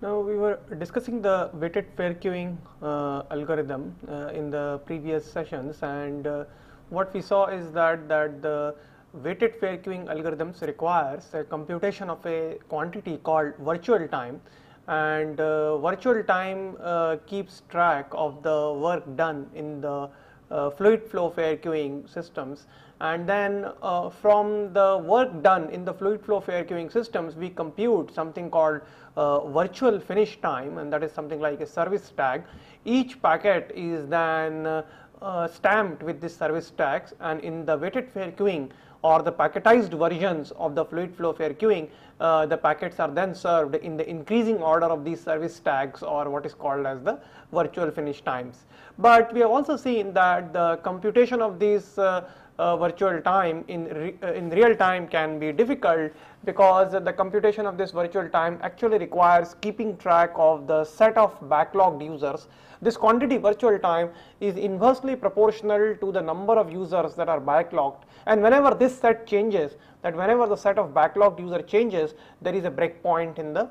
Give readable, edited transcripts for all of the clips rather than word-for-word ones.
Now we were discussing the weighted fair queuing algorithm in the previous sessions, and what we saw is that the weighted fair queuing algorithms requires a computation of a quantity called virtual time, and virtual time keeps track of the work done in the fluid flow fair queuing systems, and then from the work done in the fluid flow fair queuing systems we compute something called virtual finish time, and that is something like a service tag. Each packet is then stamped with this service tags, and in the weighted fair queuing or the packetized versions of the fluid flow fair queuing, the packets are then served in the increasing order of these service tags, or what is called as the virtual finish times. But we have also seen that the computation of these virtual time in real time can be difficult, because the computation of this virtual time actually requires keeping track of the set of backlogged users. This quantity virtual time is inversely proportional to the number of users that are backlogged, and whenever this set changes, that whenever the set of backlogged user changes, there is a breakpoint in the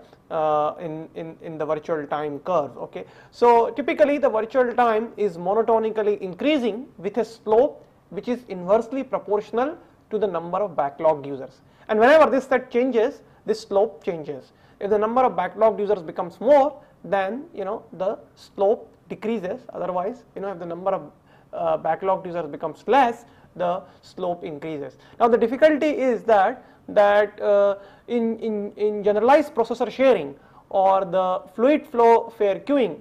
in the virtual time curve. Okay, so typically the virtual time is monotonically increasing with a slope which is inversely proportional to the number of backlogged users, and whenever this set changes, this slope changes. If the number of backlogged users becomes more, then the slope decreases. Otherwise, if the number of backlogged users becomes less, the slope increases. Now the difficulty is that in generalized processor sharing or the fluid flow fair queuing,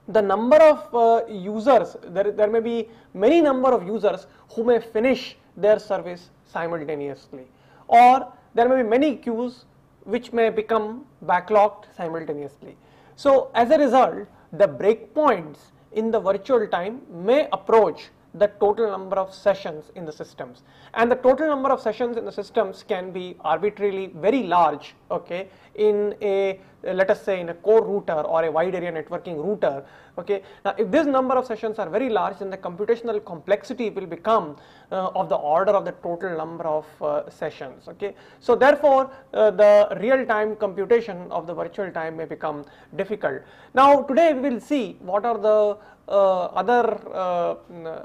the number of users, there may be many number of users who may finish their service simultaneously, or there may be many queues which may become backlogged simultaneously. So as a result, the breakpoints in the virtual time may approach the total number of sessions in the systems, and the total number of sessions in the systems can be arbitrarily very large, okay, in a, let us say, in a core router or a wide area networking router. Okay, now if this number of sessions are very large, then the computational complexity will become of the order of the total number of sessions. Okay, so therefore the real time computation of the virtual time may become difficult. Now today we will see what are the other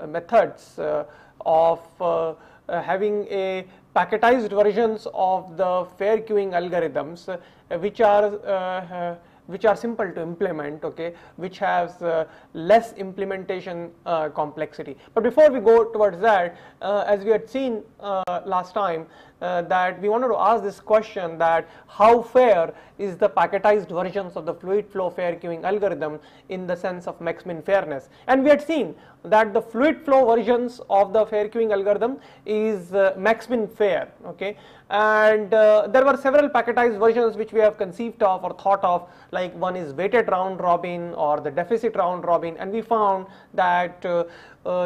methods of having a packetized versions of the fair queuing algorithms, which are simple to implement, okay, which has less implementation complexity. But before we go towards that, as we had seen last time, that we wanted to ask this question, that how fair is the packetized versions of the fluid flow fair queuing algorithm in the sense of max-min fairness. And we had seen that the fluid flow versions of the fair queuing algorithm is max-min fair, okay, and there were several packetized versions which we have conceived of or thought of, like one is weighted round robin or the deficit round robin, and we found that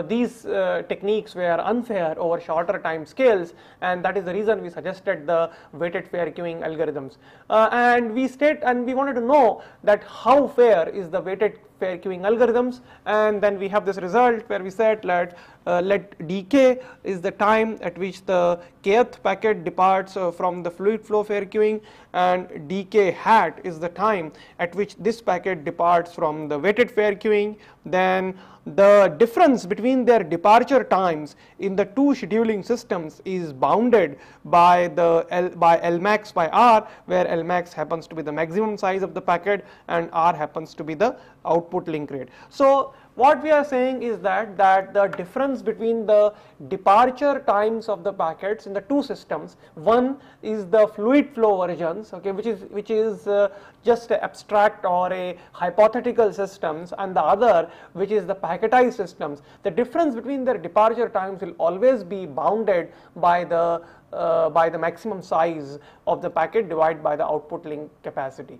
these techniques were unfair over shorter time scales, and that is the reason we suggested the weighted fair queuing algorithms. And we wanted to know that how fair is the weighted fair queuing algorithms, and then we have this result where we said let dk is the time at which the kth packet departs from the fluid flow fair queuing, and dk hat is the time at which this packet departs from the weighted fair queuing. Then the difference between their departure times in the two scheduling systems is bounded by Lmax by R, where Lmax happens to be the maximum size of the packet and R happens to be the output link rate. So what we are saying is that the difference between the departure times of the packets in the two systems, one is the fluid flow versions, okay, which is just a abstract or a hypothetical systems, and the other which is the packetized systems. The difference between their departure times will always be bounded by the maximum size of the packet divided by the output link capacity.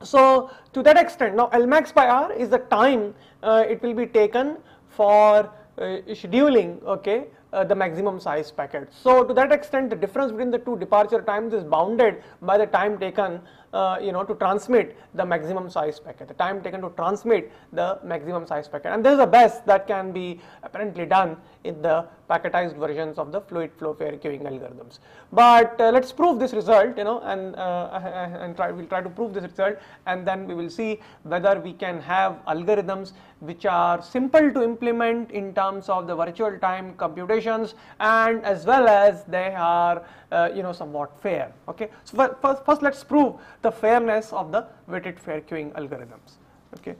So to that extent, now Lmax by R is the time it will be taken for scheduling, okay, the maximum size packet. So to that extent, the difference between the two departure times is bounded by the time taken to transmit the maximum size packet, the time taken to transmit the maximum size packet, and this is the best that can be apparently done in the packetized versions of the fluid flow fair queuing algorithms. But let's prove this result, and we'll try to prove this result, and then we will see whether we can have algorithms which are simple to implement in terms of the virtual time computations, and as well as they are somewhat fair. Okay, so first let's prove the fairness of the weighted fair queuing algorithms. Okay,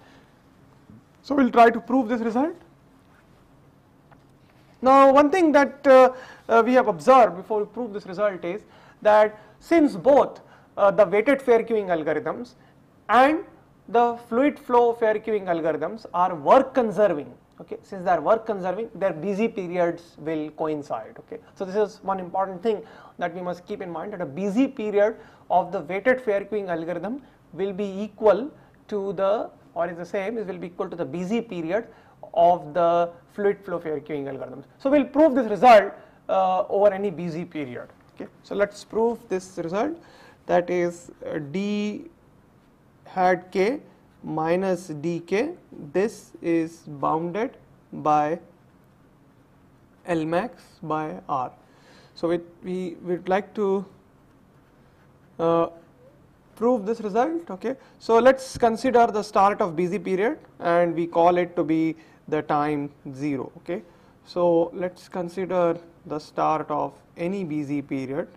so we'll try to prove this result. Now, one thing that we have observed before we prove this result is that since both the weighted fair queuing algorithms and the fluid flow fair queuing algorithms are work conserving, okay, since they are work conserving, their busy periods will coincide. Okay, so this is one important thing that we must keep in mind, that a busy period of the weighted fair queuing algorithm will be equal to the, or is the same, will be equal to the busy period of the fluid flow fair queuing algorithms. So we'll prove this result over any busy period. Okay, so let's prove this result, that is d hat k minus dk. This is bounded by L max by R. So we would like to prove this result. Okay, so let's consider the start of busy period, and we call it to be the time 0. Okay, so let's consider the start of any busy period.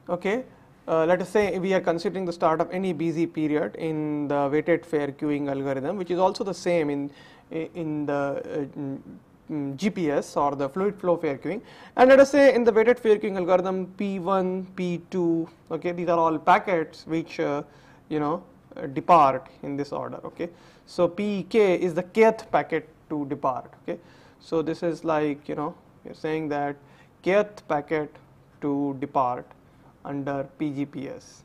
Okay, let us say we are considering the start of any busy period in the weighted fair queuing algorithm, which is also the same in the GPS or the fluid flow fair queuing, and let us say in the weighted fair queuing algorithm P1, P2, okay, these are all packets which depart in this order. Okay, so Pk is the kth packet to depart. Okay, so this is like we are saying that kth packet to depart under PGPS.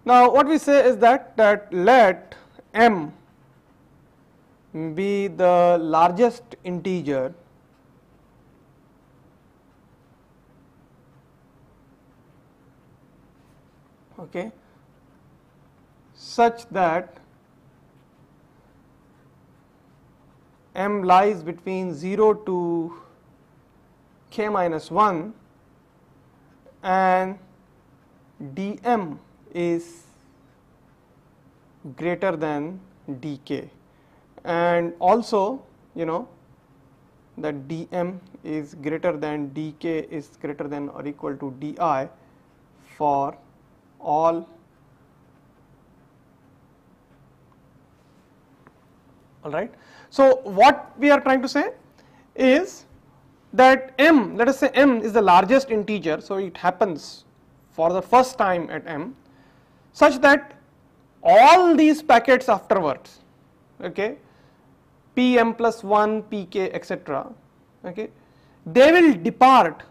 Now what we say is that let m be the largest integer okay, such that m lies between 0 to k minus 1 and dm is greater than dk, and also that dm is greater than dk is greater than or equal to di for all right. So what we are trying to say is that m, let us say m is the largest integer, so it happens for the first time at m, such that all these packets afterwards, okay, pm plus 1, pk, etc., okay, they will depart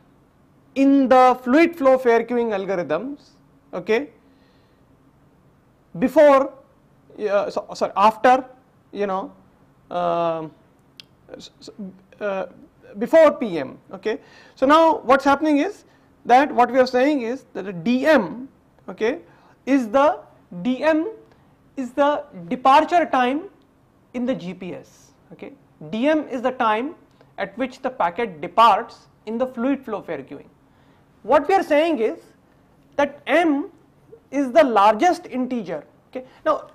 in the fluid flow fair queuing algorithms, okay, before after before pm. Okay, so now what's happening is that what we are saying is that the dm, okay, is the departure time in the GPS. Okay, dm is the time at which the packet departs in the fluid flow fair queuing. What we are saying is that m is the largest integer. Okay, now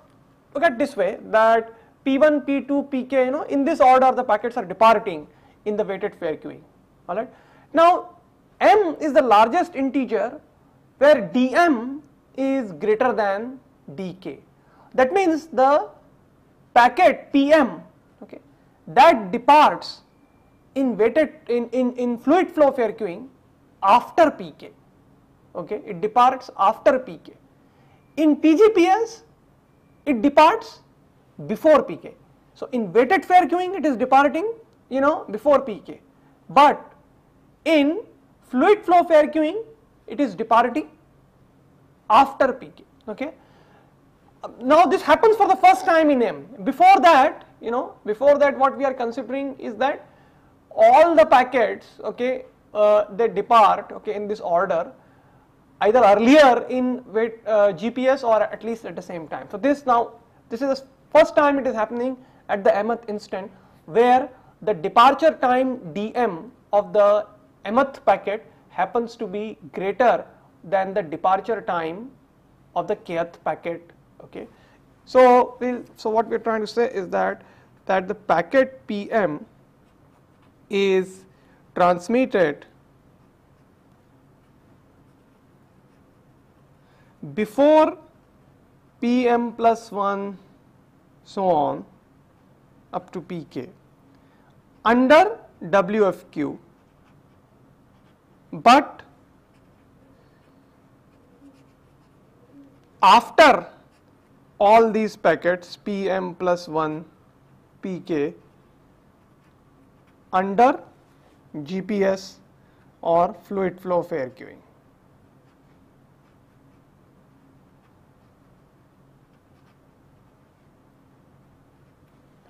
look at this way, that P1, P2, Pk, in this order the packets are departing in the weighted fair queuing. All right. Now m is the largest integer where dm is greater than dk. That means the packet pm, okay, that departs in weighted in fluid flow fair queuing after pk. Okay, it departs after pk. In PGPS it departs before pk. So in weighted fair queuing it is departing before pk, but in fluid flow fair queuing it is departing after pk. Okay, now this happens for the first time in m. Before that before that what we are considering is that all the packets, okay, they depart, okay, in this order, either earlier in GPS or at least at the same time. So this is the first time it is happening at the mth instant, where the departure time dm of the mth packet happens to be greater than the departure time of the kth packet. Okay, so what we are trying to say is that the packet PM is transmitted before PM plus 1 so on up to Pk under WFQ, but after all these packets PM plus 1 Pk under GPS or fluid flow fair queuing.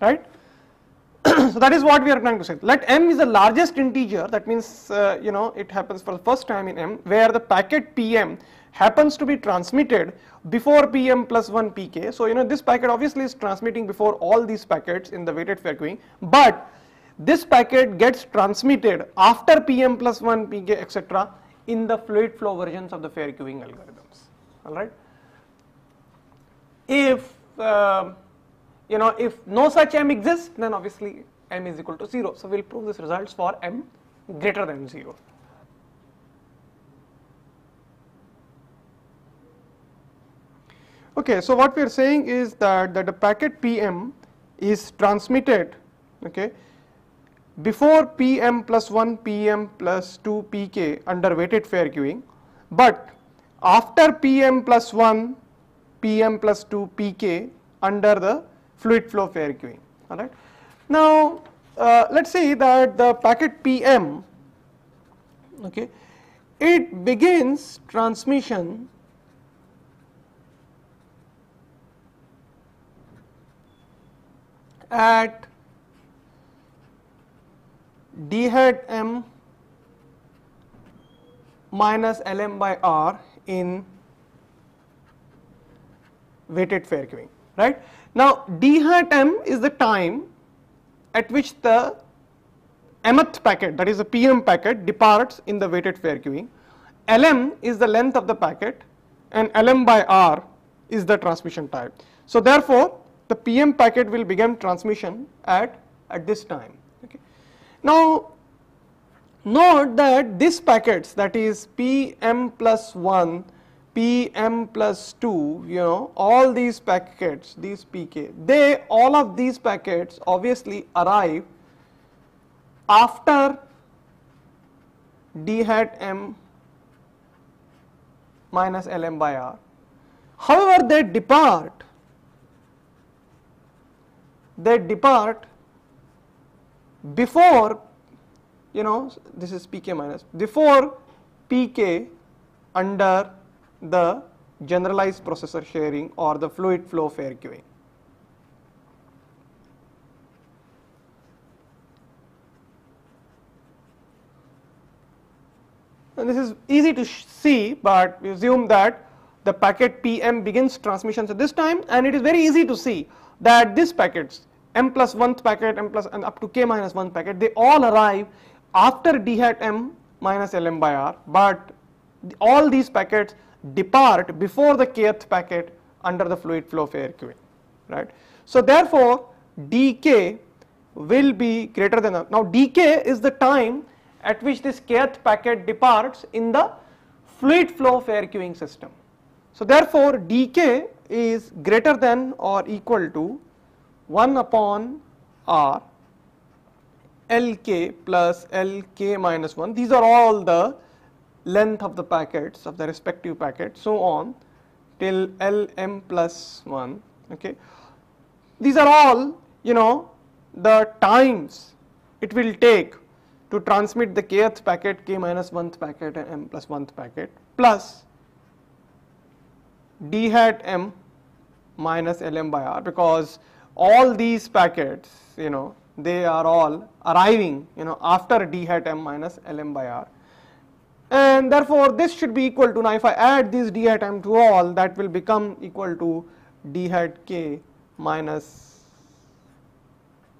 Right? So that is what we are trying to say. Let m is the largest integer, that means it happens for the first time in m, where the packet PM happens to be transmitted before PM plus 1 Pk. So this packet obviously is transmitting before all these packets in the weighted fair queuing, but this packet gets transmitted after PM plus 1 Pk etc. in the fluid flow versions of the fair queuing algorithms. Alright. If if no such m exists, then obviously m is equal to 0. So we will prove this results for m greater than 0. Okay, so what we are saying is that the packet PM is transmitted, okay, before PM plus 1 PM plus 2 Pk under weighted fair queuing, but after PM plus 1 PM plus 2 Pk under the fluid flow fair queuing. Alright. Now let's say that the packet PM, okay, it begins transmission at d hat m minus Lm by r in weighted fair queuing, right. Now d hat m is the time at which the mth packet, that is the PM packet, departs in the weighted fair queuing. Lm is the length of the packet and Lm by r is the transmission time. So therefore the PM packet will begin transmission at this time. Okay. Now note that these packets, that is PM plus 1, PM plus 2, all these packets, these Pk, all of these packets obviously arrive after d hat m minus Lm by r. However, they depart before, this is Pk minus, before Pk under the generalized processor sharing or the fluid flow fair queuing. And this is easy to see, but we assume that the packet PM begins transmissions at this time, and it is very easy to see that these packets m plus 1th packet, m plus and up to k minus 1 packet, they all arrive after d hat m minus Lm by r, but all these packets depart before the kth packet under the fluid flow fair queuing, right. So therefore dk will be greater than, now dk is the time at which this kth packet departs in the fluid flow fair queuing system. So therefore dk is greater than or equal to 1 upon r Lk plus Lk minus 1. These are all the length of the packets of the respective packet, so on till Lm plus 1. Okay, these are all the times it will take to transmit the kth packet, k minus 1th packet and m plus 1th packet, plus d hat m minus Lm by r, because all these packets, they are all arriving, after d hat m minus Lm by r, and therefore this should be equal to, now if I add this d hat m to all, that will become equal to d hat k minus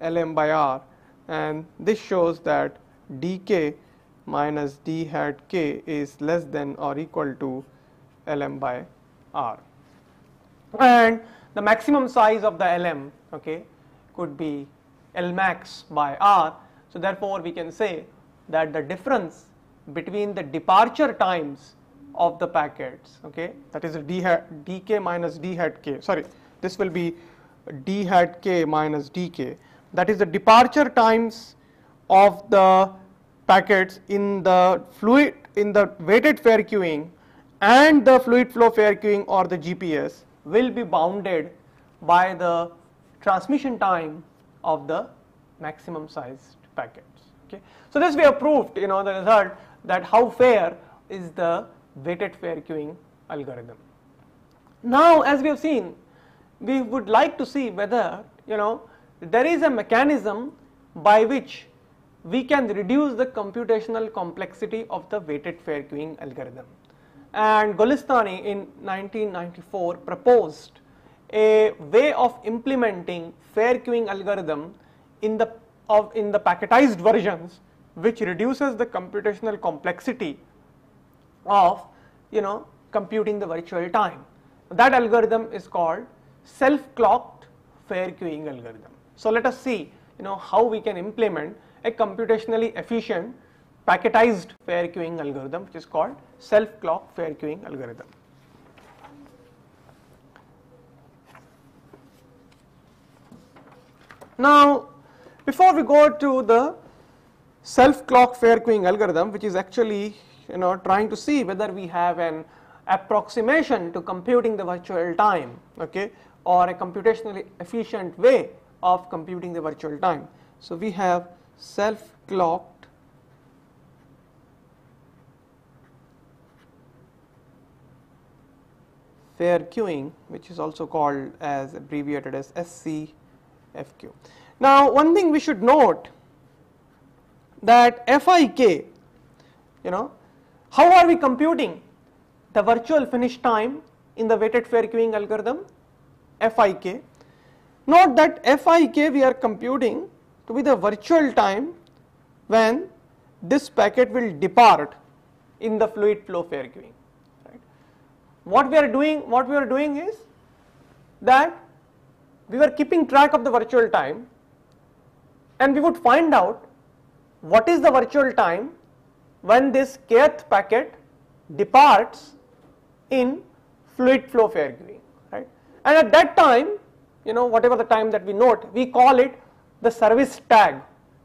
Lm by r, and this shows that dk minus d hat k is less than or equal to Lm by r, and the maximum size of the Lm, okay, could be L max by r. So therefore we can say that the difference between the departure times of the packets, okay, that is dk minus d hat k, sorry, this will be d hat k minus dk, that is the departure times of the packets in the weighted fair queuing and the fluid flow fair queuing or the GPS will be bounded by the transmission time of the maximum sized packets. Okay. So this we have proved, the result that how fair is the weighted fair queuing algorithm. Now as we have seen, we would like to see whether there is a mechanism by which we can reduce the computational complexity of the weighted fair queuing algorithm. And Golestani in 1994 proposed a way of implementing fair queuing algorithm in the packetized versions, which reduces the computational complexity of computing the virtual time. That algorithm is called self-clocked fair queuing algorithm. So let us see how we can implement a computationally efficient packetized fair queuing algorithm, which is called self-clocked fair queuing algorithm. Now before we go to the self-clocked fair queuing algorithm, which is actually trying to see whether we have an approximation to computing the virtual time, okay, or a computationally efficient way of computing the virtual time. So we have self-clocked fair queuing, which is also called as abbreviated as SCFQ. Now one thing we should note that FIK, how are we computing the virtual finish time in the weighted fair queuing algorithm? FIK. Note that FIK we are computing to be the virtual time when this packet will depart in the fluid flow fair queuing. Right? What we are doing is that we were keeping track of the virtual time, and we would find out what is the virtual time when this kth packet departs in fluid flow fair queuing, right? And at that time, whatever the time that we note, we call it the service tag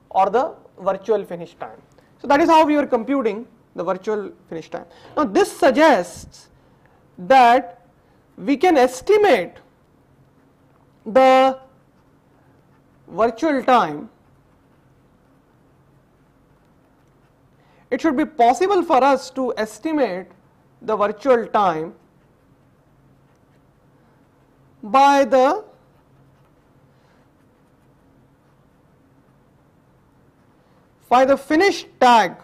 or the virtual finish time. So that is how we are computing the virtual finish time. Now this suggests that we can estimate the virtual time. It should be possible for us to estimate the virtual time by the finish tag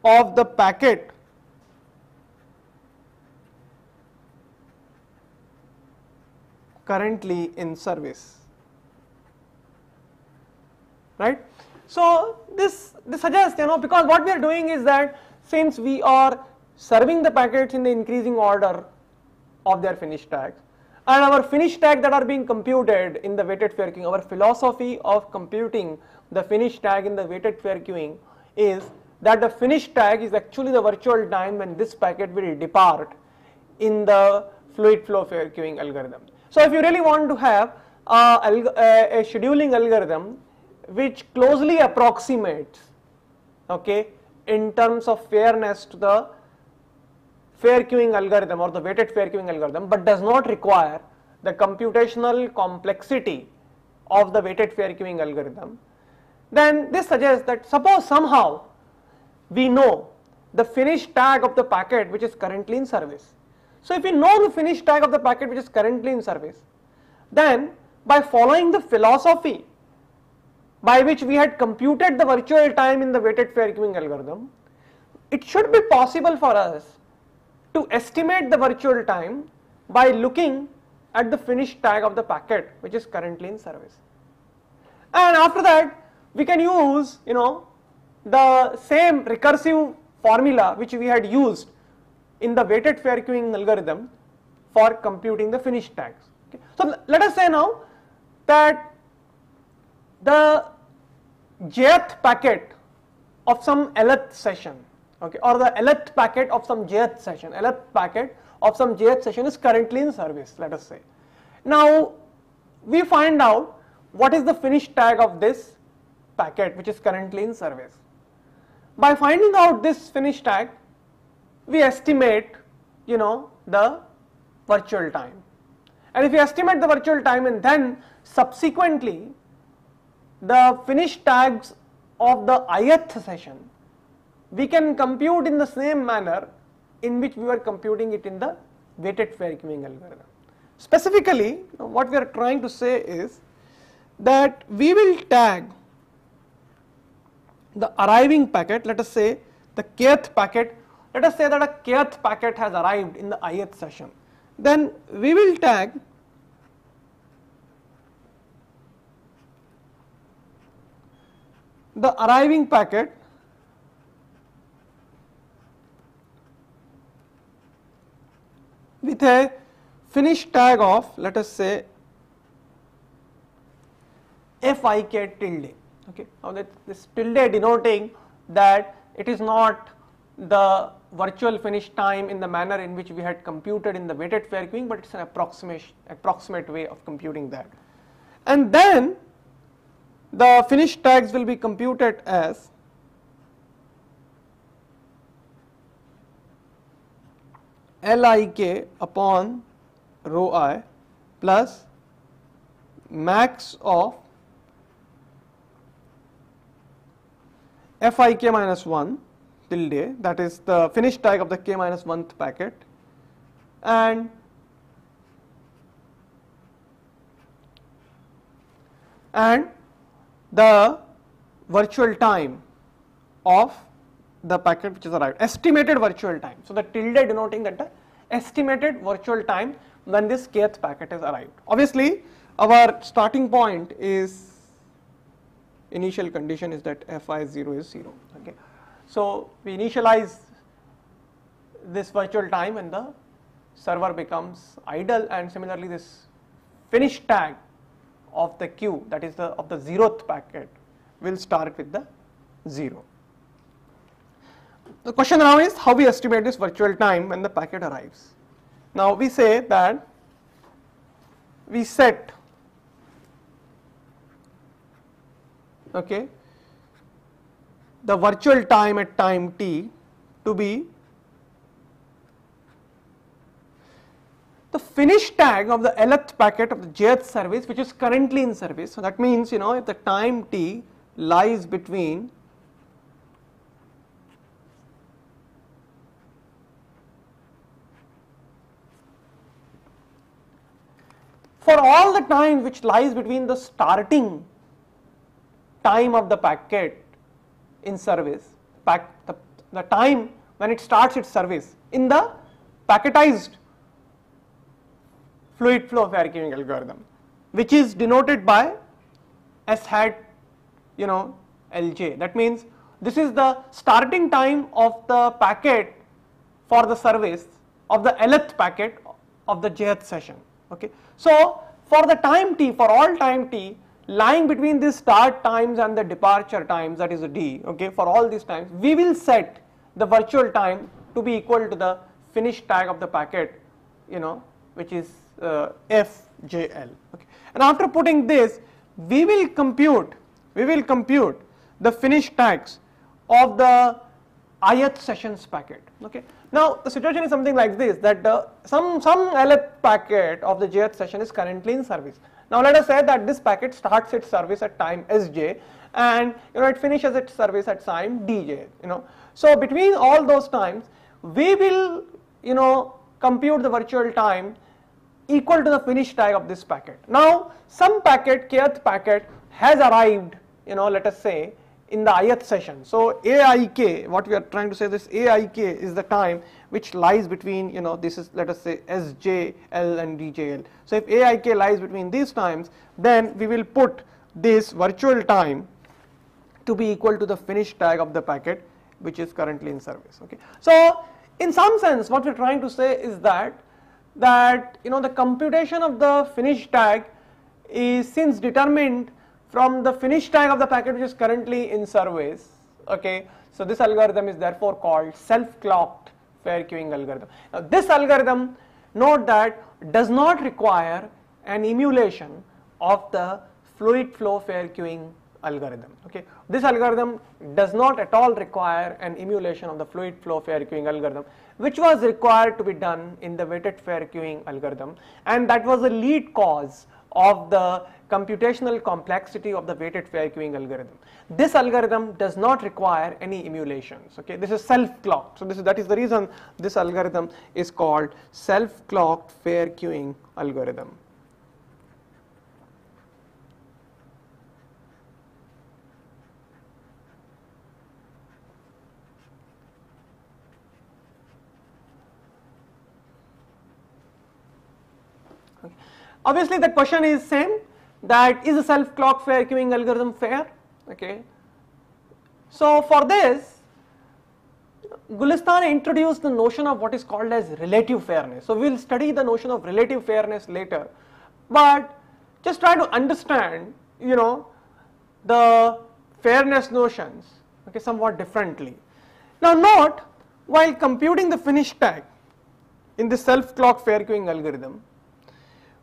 of the packet currently in service, right? So this suggests, because what we are doing is that since we are serving the packets in the increasing order of their finish tags, and our finish tag that are being computed in the weighted fair queuing, our philosophy of computing the finish tag in the weighted fair queuing is that the finish tag is actually the virtual time when this packet will depart in the fluid flow fair queuing algorithm. So if you really want to have a scheduling algorithm which closely approximates, okay, in terms of fairness to the fair queuing algorithm or the weighted fair queuing algorithm, but does not require the computational complexity of the weighted fair queuing algorithm, then this suggests that suppose somehow we know the finish tag of the packet which is currently in service. So if we know the finish tag of the packet which is currently in service, then by following the philosophy by which we had computed the virtual time in the weighted fair queuing algorithm, it should be possible for us to estimate the virtual time by looking at the finish tag of the packet which is currently in service. And after that we can use the same recursive formula which we had used in the weighted fair queuing algorithm for computing the finish tags. Okay. So let us say now that the jth packet of some lth session, okay, or the lth packet of some jth session, lth packet of some jth session is currently in service, let us say. Now we find out what is the finish tag of this packet which is currently in service. By finding out this finish tag, we estimate the virtual time, and if we estimate the virtual time and then subsequently the finish tags of the ith session, we can compute in the same manner in which we were computing it in the weighted fair queuing algorithm. Specifically, what we are trying to say is that we will tag the arriving packet, let us say the kth packet, let us say that a kth packet has arrived in the ith session, then we will tag the arriving packet with a finish tag of, let us say, fik tilde. Okay. Now this tilde denoting that it is not the virtual finish time in the manner in which we had computed in the weighted fair queuing, but it's an approximate way of computing that. And then the finish tags will be computed as lik upon rho I plus max of fik minus 1 tilde, that is the finish tag of the k minus 1th packet, and the virtual time of the packet which is arrived, estimated virtual time. So the tilde denoting that the estimated virtual time when this kth packet has arrived. Obviously our starting point is, initial condition is that fi0 is 0. Okay. So we initialize this virtual time when the server becomes idle, and similarly this finish tag of the queue, that is of the 0th packet, will start with the 0. The question now is how we estimate this virtual time when the packet arrives. Now we say that we set the virtual time at time t to be the finish tag of the lth packet of the jth service which is currently in service. So that means if the time t lies between for all the time which lies between the starting time of the packet in service, the time when it starts its service in the packetized fluid flow fair queuing algorithm, which is denoted by s hat lj. That means this is the starting time of the packet for the service of the lth packet of the jth session. Okay. So for the time t, for all time t lying between the start times and the departure times, that is a d, okay, for all these times we will set the virtual time to be equal to the finish tag of the packet, which is fjl. Okay. And after putting this, we will compute the finish tags of the ith sessions packet. Okay. Now the situation is something like this, that some lth packet of the jth session is currently in service. Now let us say that this packet starts its service at time sj and it finishes its service at time dj. So between all those times we will compute the virtual time equal to the finish tag of this packet. Now some packet, kth packet has arrived, let us say in the ith session. So AIK, what we are trying to say, this AIK is the time which lies between, this is, let us say, SJL and DJL. So if AIK lies between these times, then we will put this virtual time to be equal to the finish tag of the packet which is currently in service. Okay. So in some sense what we are trying to say is that the computation of the finish tag is since determined from the finish tag of the packet which is currently in service. Okay. So this algorithm is therefore called self-clocked fair queuing algorithm. Now this algorithm, note that, does not require an emulation of the fluid flow fair queuing algorithm. Okay. This algorithm does not at all require an emulation of the fluid flow fair queuing algorithm, which was required to be done in the weighted fair queuing algorithm, and that was the lead cause of the computational complexity of the weighted fair queuing algorithm. This algorithm does not require any emulations. Okay. This is self-clocked. So that is the reason this algorithm is called self-clocked fair queuing algorithm. Okay. Obviously the question is same, that is a self-clocked fair queuing algorithm fair? Okay. So for this, Gulistan introduced the notion of what is called as relative fairness. So we will study the notion of relative fairness later, but just try to understand, the fairness notions, okay, somewhat differently. Now note, while computing the finish tag in the self-clocked fair queuing algorithm,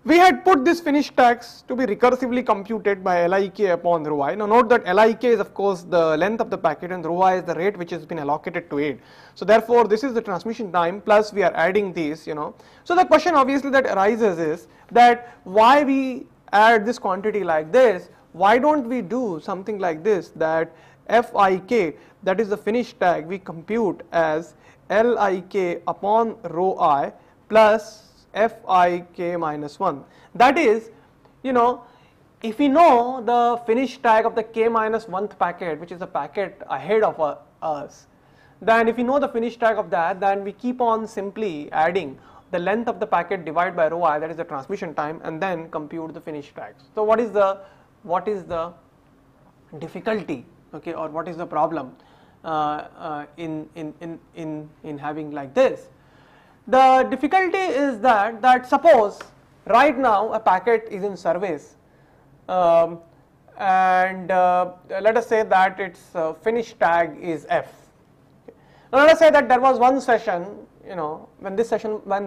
we had put these finish tags to be recursively computed by Lik upon rho I. Now note that Lik is of course the length of the packet and rho I is the rate which has been allocated to it. So therefore this is the transmission time plus we are adding these, So the question obviously that arises is that why we add this quantity like this, why don't we do something like this, that Fik, that is the finish tag, we compute as Lik upon rho I plus Fik minus 1. That is, if we know the finish tag of the k minus 1th packet, which is a packet ahead of us, then if we know the finish tag of that, then we keep on simply adding the length of the packet divided by rho I, that is the transmission time, and then compute the finish tags. So what is the difficulty, okay, or what is the problem in having like this? The difficulty is that suppose right now a packet is in service and let us say that its finish tag is F. Now let us say that there was one session, when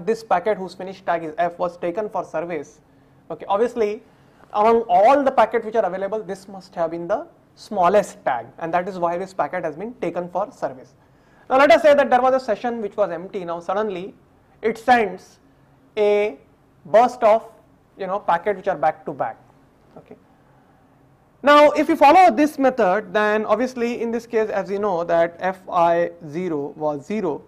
this packet whose finish tag is F was taken for service. Okay, obviously among all the packets which are available, this must have been the smallest tag, and that is why this packet has been taken for service. Now let us say that there was a session which was empty. Now suddenly it sends a burst of packet which are back to back. Okay. Now if you follow this method, then obviously in this case, as you know, that Fi0 was 0.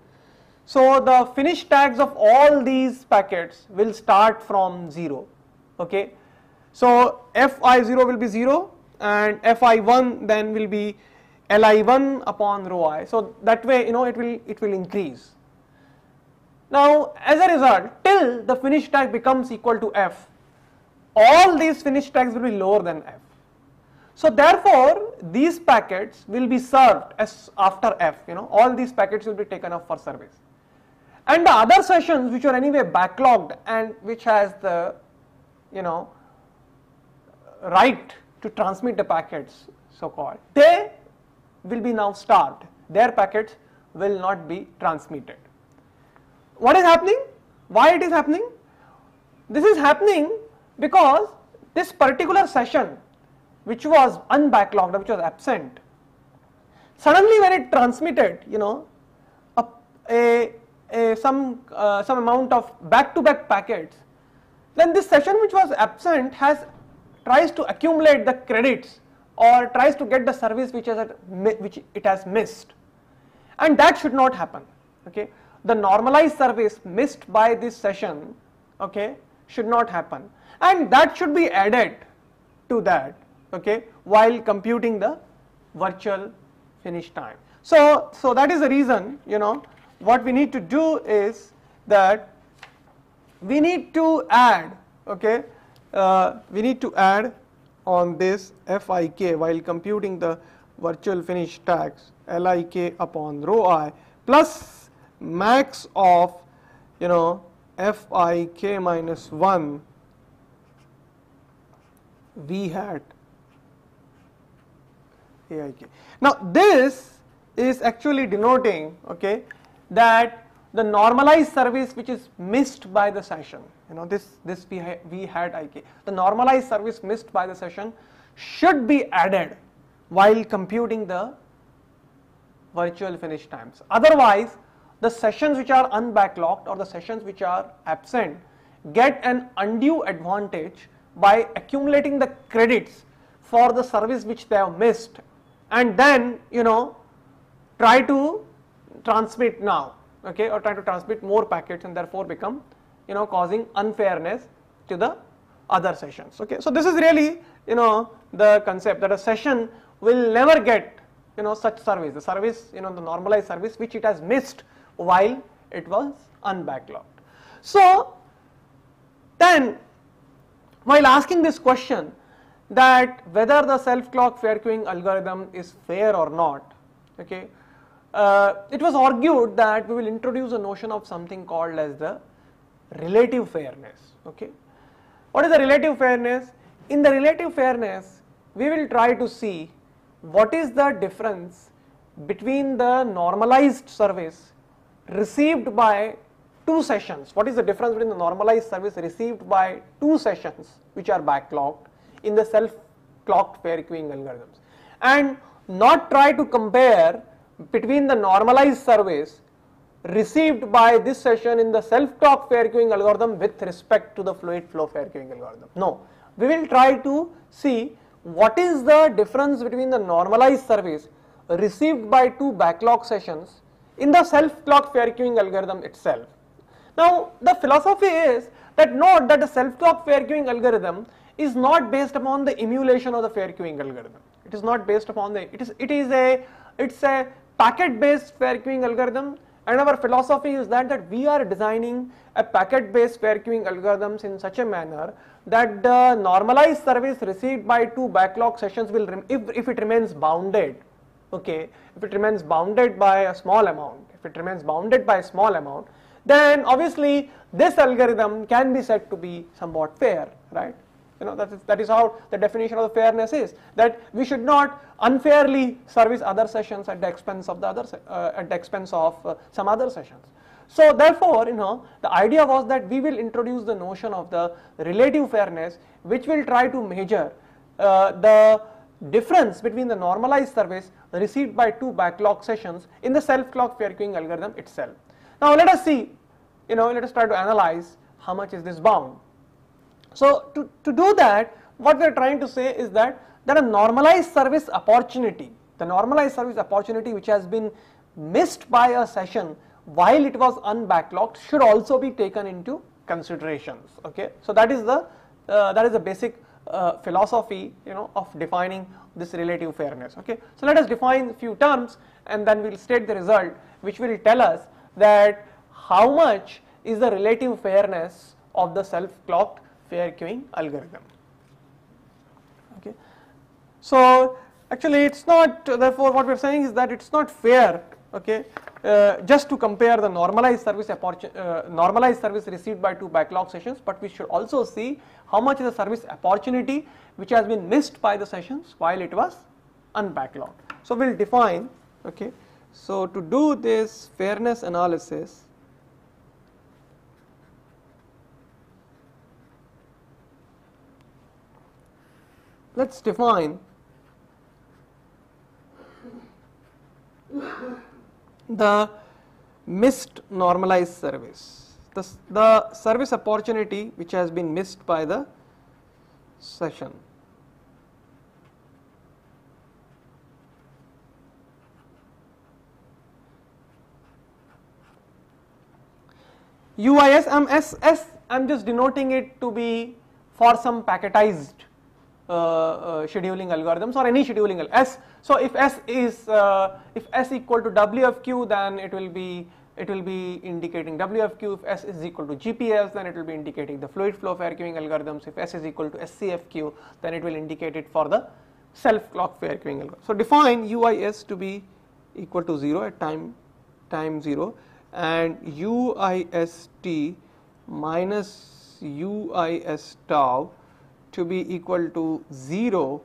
So the finish tags of all these packets will start from 0. Okay. So Fi0 will be 0 and Fi1 then will be Li1 upon rho I. So that way it will increase. Now as a result, till the finish tag becomes equal to F, all these finish tags will be lower than F. So therefore these packets will be served as after F, all these packets will be taken up for service. And the other sessions which are anyway backlogged and which has the right to transmit the packets, so called, they will be now starved. Their packets will not be transmitted. What is happening? Why it is happening? This is happening because this particular session which was unbacklogged, which was absent, suddenly when it transmitted some amount of back-to-back packets, then this session which was absent tries to accumulate the credits or tries to get the service which it has missed, and that should not happen. Okay. The normalized service missed by this session, okay, should not happen, and that should be added to that, okay, while computing the virtual finish time. So that is the reason, you know, what we need to do is that we need to add, okay, we need to add on this Fik while computing the virtual finish tags Lik upon rho I plus max of, you know, Fik minus 1 V hat Aik. Now this is actually denoting, okay, that the normalized service which is missed by the session, you know, this V hat Ik, the normalized service missed by the session should be added while computing the virtual finish times. Otherwise, the sessions which are unbacklogged or the sessions which are absent get an undue advantage by accumulating the credits for the service which they have missed, and then, you know, try to transmit now, okay, or try to transmit more packets, and therefore become, you know, causing unfairness to the other sessions, okay. So this is really, you know, the concept that a session will never get, you know, such service, the service, you know, the normalized service which it has missed while it was unbacklogged. So then, while asking this question that whether the self-clock fair queuing algorithm is fair or not, okay, it was argued that we will introduce a notion of something called as the relative fairness, okay. What is the relative fairness? In the relative fairness, we will try to see what is the difference between the normalized service received by two sessions. What is the difference between the normalized service received by two sessions which are backlogged in the self-clocked fair queuing algorithms, and not try to compare between the normalized service received by this session in the self-clocked fair queuing algorithm with respect to the fluid flow fair queuing algorithm. No, we will try to see what is the difference between the normalized service received by two backlog sessions in the self-clocked fair queuing algorithm itself. Now the philosophy is that note that the self-clocked fair queuing algorithm is not based upon the emulation of the fair queuing algorithm. It is not based upon the, it's a packet based fair queuing algorithm, and our philosophy is that we are designing a packet based fair queuing algorithms in such a manner that the normalized service received by two backlog sessions will, if it remains bounded, okay, if it remains bounded by a small amount, then obviously this algorithm can be said to be somewhat fair, right? You know, that is how the definition of the fairness is, that we should not unfairly service other sessions at the expense of the other some other sessions. So therefore, you know, the idea was that we will introduce the notion of the relative fairness, which will try to measure the difference between the normalized service received by two backlog sessions in the self-clock fair queuing algorithm itself. Now let us see, you know, let us try to analyze how much is this bound. So to do that, what we are trying to say is that a normalized service opportunity, the normalized service opportunity which has been missed by a session while it was unbacklogged should also be taken into considerations, okay. So that is the basic philosophy, you know, of defining this relative fairness, okay. So let us define a few terms, and then we will state the result, which will tell us that how much is the relative fairness of the self-clocked fair queuing algorithm, okay. So actually it's not, therefore what we are saying is that it's not fair, okay, just to compare the normalized service received by two backlog sessions, but we should also see how much is the service opportunity which has been missed by the sessions while it was unbacklogged. So we'll define, okay. So to do this fairness analysis, let's define the missed normalized service, the service opportunity which has been missed by the session. UIS, I'm just denoting it to be for some packetized scheduling algorithms or any scheduling S. So if S is if S equal to WFQ, then it will be indicating WFQ. If S is equal to GPS, then it will be indicating the fluid flow fair queuing algorithms. If S is equal to SCFQ, then it will indicate it for the self clock fair queuing algorithm. So define UIS to be equal to 0 at time 0, and UIST minus UIS tau to be equal to 0,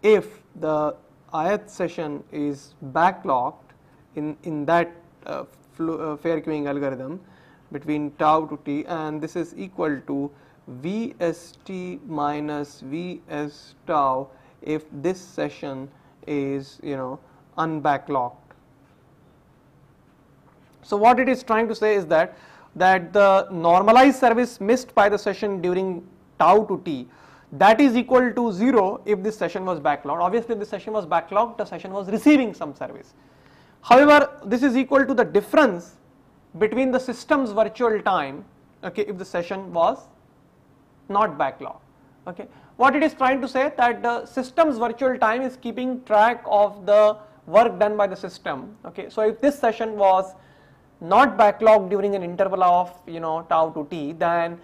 if the ith session is backlogged in that fair queuing algorithm between tau to t, and this is equal to VST minus VS tau if this session is unbacklogged. So what it is trying to say is that the normalized service missed by the session during tau to t, that is equal to 0 if this session was backlogged. Obviously, if the session was backlogged, the session was receiving some service. However, this is equal to the difference between the system's virtual time, okay, if the session was not backlogged. Okay, what it is trying to say that the system's virtual time is keeping track of the work done by the system. Okay, so if this session was not backlogged during an interval of tau to t, then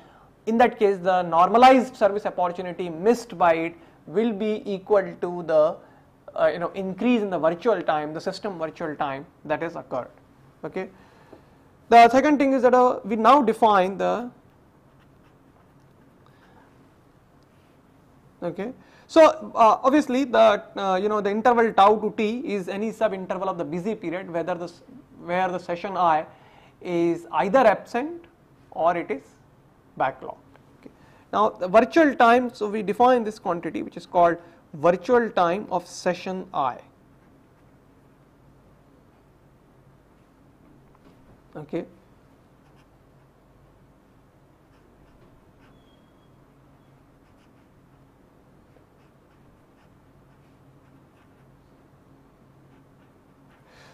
in that case the normalized service opportunity missed by it will be equal to the increase in the virtual time, the system virtual time that has occurred. Okay. The second thing is that we now define the So obviously the the interval tau to t is any sub interval of the busy period where the session I is either absent or it is backlogged. Okay. Now the virtual time, so we define this quantity which is called virtual time of session I. Okay.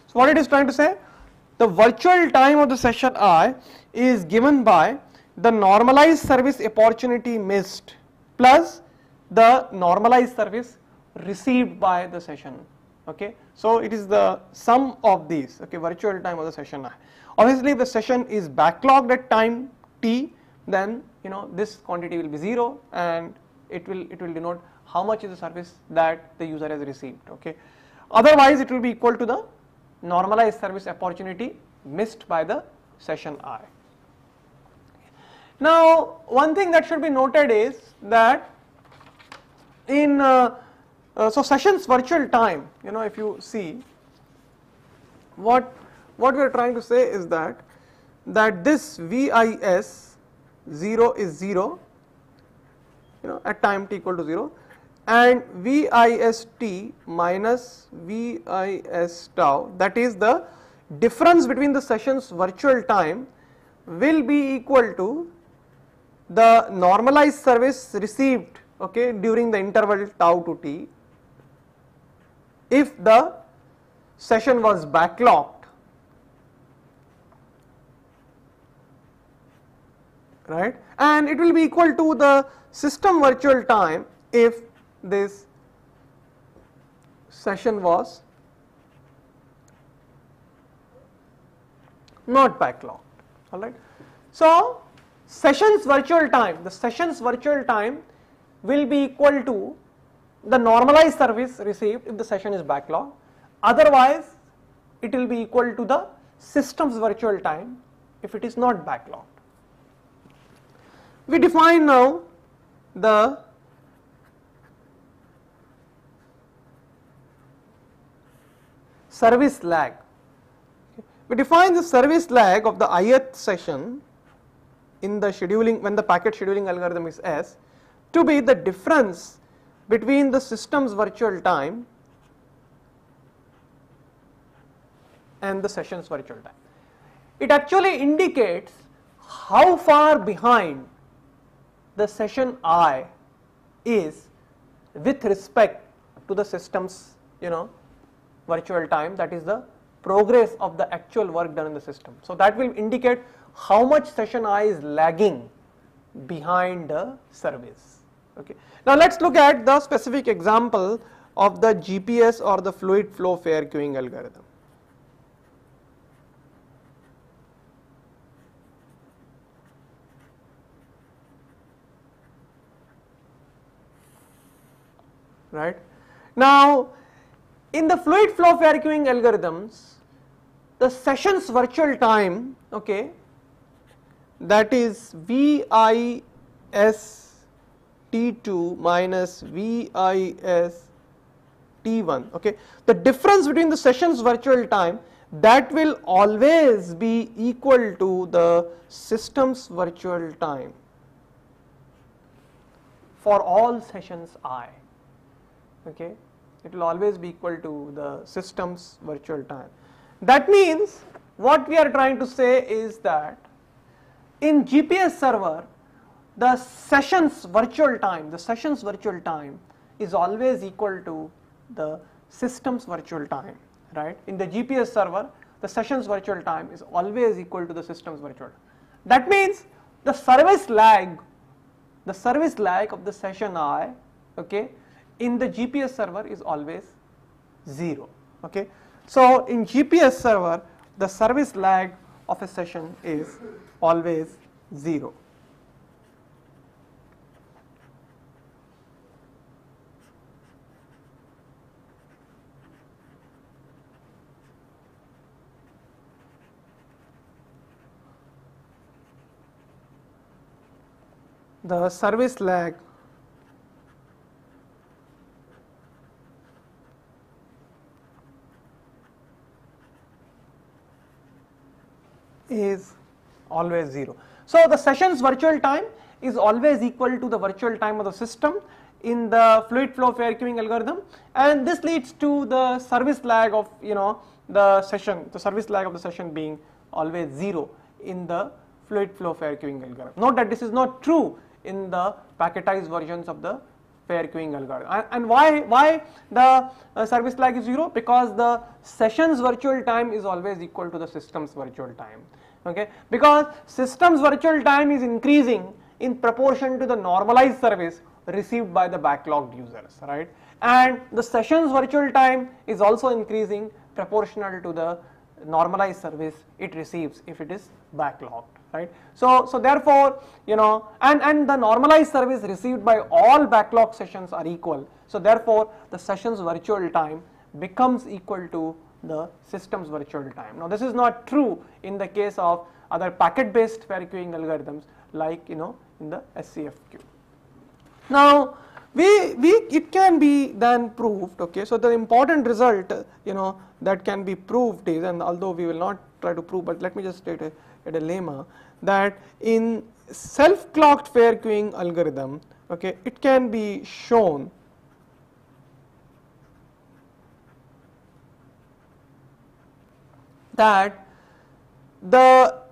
So what it is trying to say, the virtual time of the session I is given by the normalized service opportunity missed plus the normalized service received by the session. Okay, so it is the sum of these. Okay, virtual time of the session I. Obviously, if the session is backlogged at time t, then this quantity will be 0, and it will denote how much is the service that the user has received. Okay, otherwise it will be equal to the normalized service opportunity missed by the session I. Now, one thing that should be noted is that in so sessions virtual time, if you see what we are trying to say is that this VIS 0 is 0 at time t equal to 0, and VIST minus VIS tau, that is the difference between the sessions virtual time, will be equal to the normalized service received during the interval tau to t if the session was backlogged, right, and it will be equal to the system virtual time if this session was not backlogged. All right. So sessions virtual time, the sessions virtual time will be equal to the normalized service received if the session is backlogged. Otherwise, it will be equal to the system's virtual time if it is not backlogged. We define now the service lag. We define the service lag of the ith session in the scheduling, when the packet scheduling algorithm is S, to be the difference between the system's virtual time and the session's virtual time. It actually indicates how far behind the session I is with respect to the system's virtual time, that is the progress of the actual work done in the system. So that will indicate how much session I is lagging behind the service. Okay. Now let's look at the specific example of the GPS or the fluid flow fair queuing algorithm. Right. Now in the fluid flow fair queuing algorithms, the sessions virtual time, okay, that is VIS T2 minus VIS T1, okay, the difference between the sessions virtual time, that will always be equal to the system's virtual time for all sessions I, okay, it will always be equal to the system's virtual time. That means what we are trying to say is that in GPS server, the sessions virtual time is always equal to the system's virtual time, right? In the GPS server, the sessions virtual time is always equal to the system's virtual time. That means the service lag of the session I, okay, in the GPS server is always 0, okay. So in GPS server, the service lag of a session is always 0. The service lag is always 0. So the session's virtual time is always equal to the virtual time of the system in the fluid flow fair queuing algorithm, and this leads to the service lag of the service lag of the session being always 0 in the fluid flow fair queuing algorithm. Note that this is not true in the packetized versions of the fair queuing algorithm. And why the service lag is 0? Because the session's virtual time is always equal to the system's virtual time. Okay, because system's virtual time is increasing in proportion to the normalized service received by the backlogged users, right? And the session's virtual time is also increasing proportional to the normalized service it receives if it is backlogged, right? So therefore, and the normalized service received by all backlog sessions are equal. So therefore, the session's virtual time becomes equal to the system's virtual time. Now this is not true in the case of other packet based fair queuing algorithms like in the SCFQ. Now it can be then proved, okay, so the important result that can be proved is, and although we will not try to prove, but let me just state a lemma, that in self clocked fair queuing algorithm, okay, it can be shown that the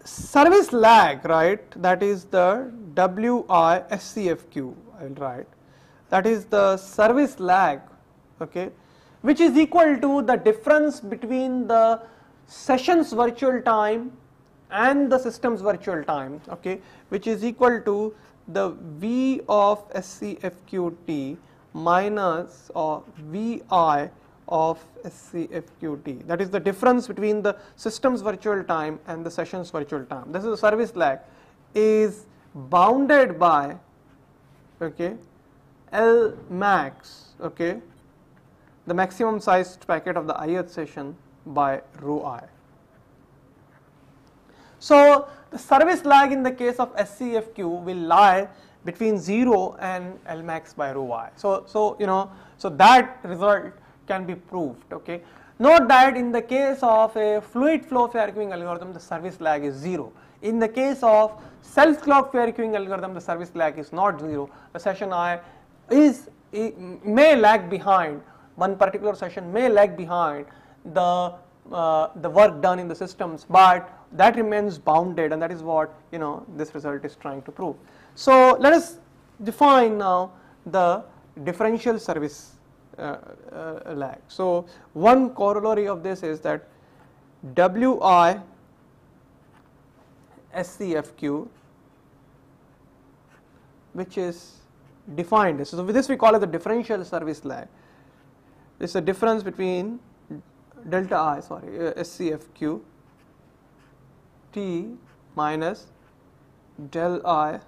service lag, right, that is the WI SCFQ, I will write, that is the service lag, okay, which is equal to the difference between the session's virtual time and the system's virtual time, okay, which is equal to the V of SCFQT minus VI of SCFQT. That is the difference between the system's virtual time and the session's virtual time. This is the service lag is bounded by, okay, L max, okay, the maximum sized packet of the ith session by rho I. So the service lag in the case of SCFQ will lie between 0 and L max by rho I. So that result can be proved, okay. Note that in the case of a fluid flow fair queuing algorithm, the service lag is 0. In the case of self clocked fair queuing algorithm, the service lag is not 0. The session I may lag behind, one particular session may lag behind the work done in the systems, but that remains bounded, and that is what this result is trying to prove. So let us define now the differential service lag. So one corollary of this is that WI SCFQ which is defined. So with this we call it the differential service lag. This is the difference between SCFQ T minus del I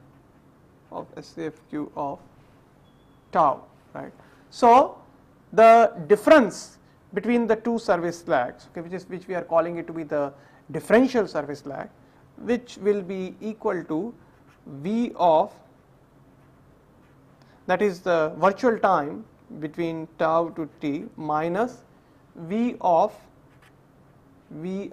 of SCFQ of tau, right. So the difference between the two service lags, okay, which we are calling it to be the differential service lag, which will be equal to V of, that is the virtual time between tau to t, minus V of Vi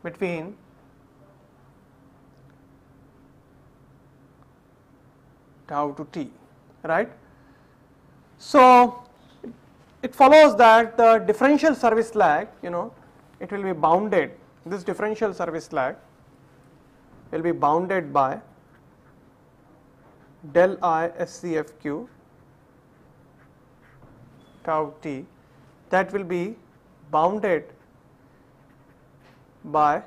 between tau to t, right. So it follows that the differential service lag, it will be bounded, this differential service lag will be bounded by del I SCFQ tau t, that will be bounded by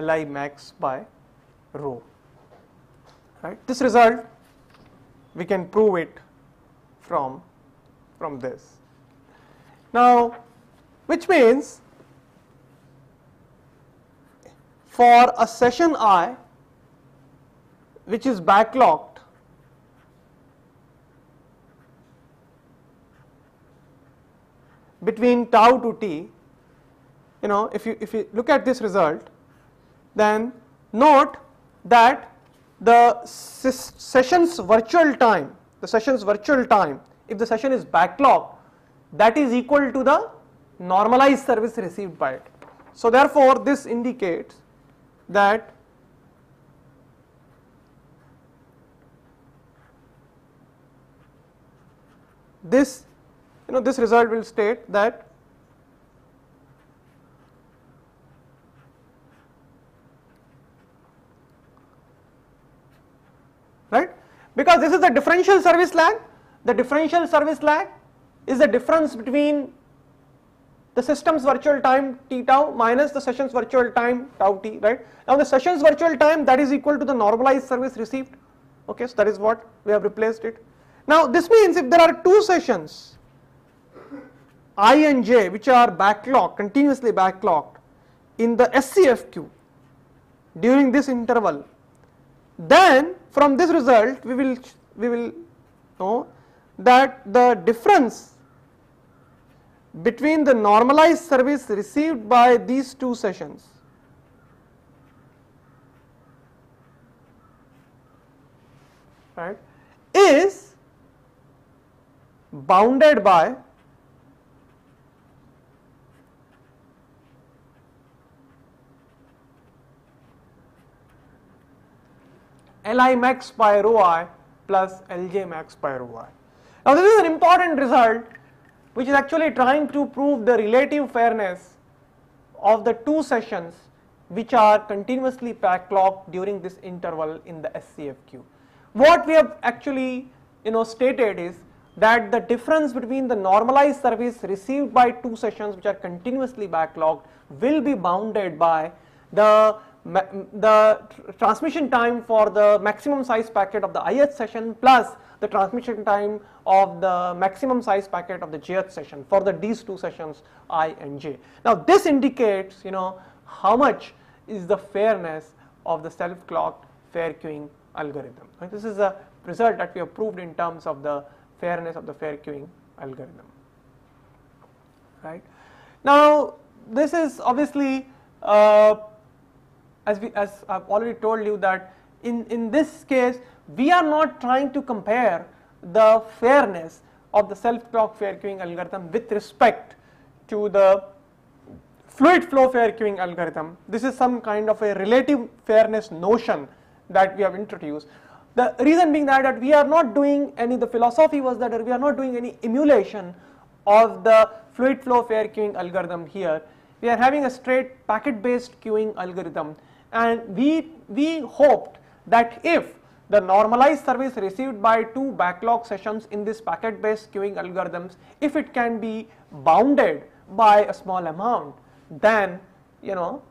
Li max by rho, right. This result we can prove it from this. Now, which means for a session I which is backlogged between tau to t, if you look at this result, then note that the session's virtual time, if the session is backlogged, that is equal to the normalized service received by it. So therefore this indicates that this result will state that right, because this is the differential service lag. The differential service lag is the difference between the system's virtual time t tau minus the session's virtual time tau t, right. Now the session's virtual time, that is equal to the normalized service received, okay, so that is what we have replaced it. Now this means if there are two sessions I and j which are backlogged, continuously backlogged in the SCFQ during this interval, then from this result we will know that the difference between the normalized service received by these two sessions right is bounded by Li max by rho I plus Lj max by rho I. Now this is an important result which is actually trying to prove the relative fairness of the two sessions which are continuously backlogged during this interval in the SCFQ. What we have actually stated is that the difference between the normalized service received by two sessions which are continuously backlogged will be bounded by the transmission time for the maximum size packet of the ith session plus the transmission time of the maximum size packet of the jth session for these two sessions I and j. Now this indicates how much is the fairness of the self-clocked fair queuing algorithm. Right? This is a result that we have proved in terms of the fairness of the fair queuing algorithm. Right? Now this is obviously as I've already told you that in this case we are not trying to compare the fairness of the self-clocked fair queuing algorithm with respect to the fluid flow fair queuing algorithm. This is some kind of a relative fairness notion that we have introduced. The reason being that we are not doing the philosophy was that we are not doing any emulation of the fluid flow fair queuing algorithm here. We are having a straight packet based queuing algorithm, and we hoped that if the normalized service received by two backlog sessions in this packet based queuing algorithms, if it can be bounded by a small amount, then you know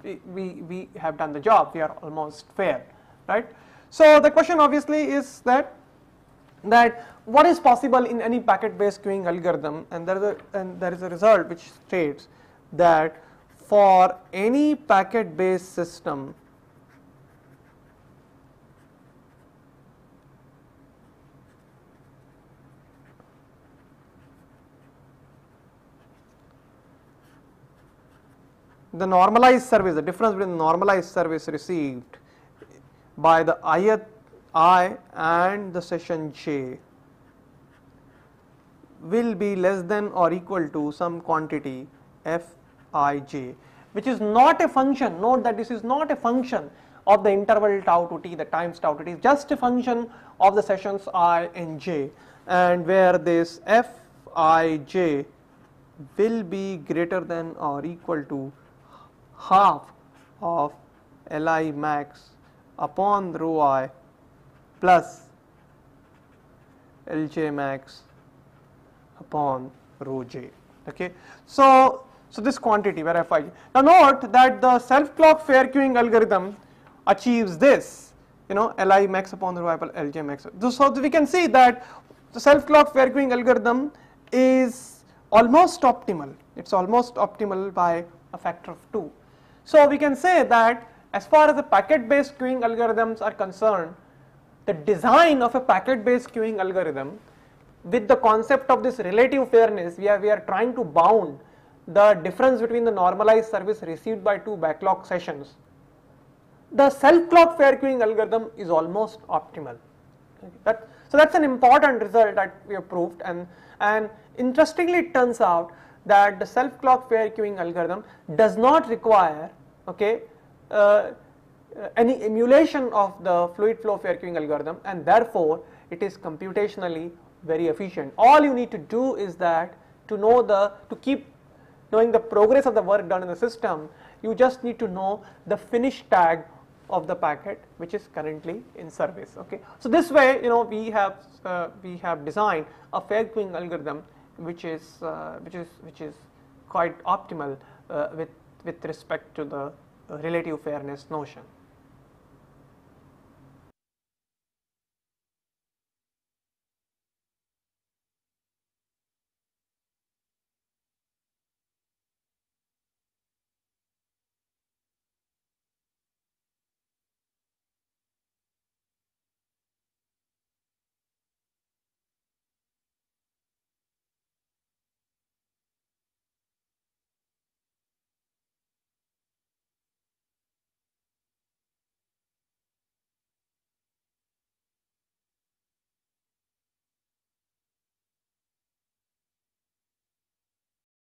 we have done the job. We are almost fair, right? So the question obviously is that what is possible in any packet-based queuing algorithm, and there is a result which states that for any packet-based system, the normalized service, the difference between the normalized service received by the ith I and the session j will be less than or equal to some quantity Fij, which is not a function. Note that this is not a function of the interval tau to t, the times tau to t, just a function of the sessions I and j, and where this Fij will be greater than or equal to half of Li max upon rho I plus Lj max upon rho j. Okay, so this quantity where Fij. Now note that the self clock fair queuing algorithm achieves this, you know, Li max upon rho I plus Lj max. So we can see that the self clock fair queuing algorithm is almost optimal. It's almost optimal by a factor of 2. So we can say that as far as the packet based queuing algorithms are concerned, the design of a packet based queuing algorithm with the concept of this relative fairness, we are trying to bound the difference between the normalized service received by two backlog sessions. The self clock fair queuing algorithm is almost optimal. So that's an important result that we have proved, and interestingly it turns out that the self clock fair queuing algorithm does not require, okay, any emulation of the fluid flow fair queuing algorithm, and therefore it is computationally very efficient. All you need to do is that to keep knowing the progress of the work done in the system, you just need to know the finish tag of the packet which is currently in service. Okay, so this way, you know, we have designed a fair queuing algorithm which is quite optimal with respect to the relative fairness notion.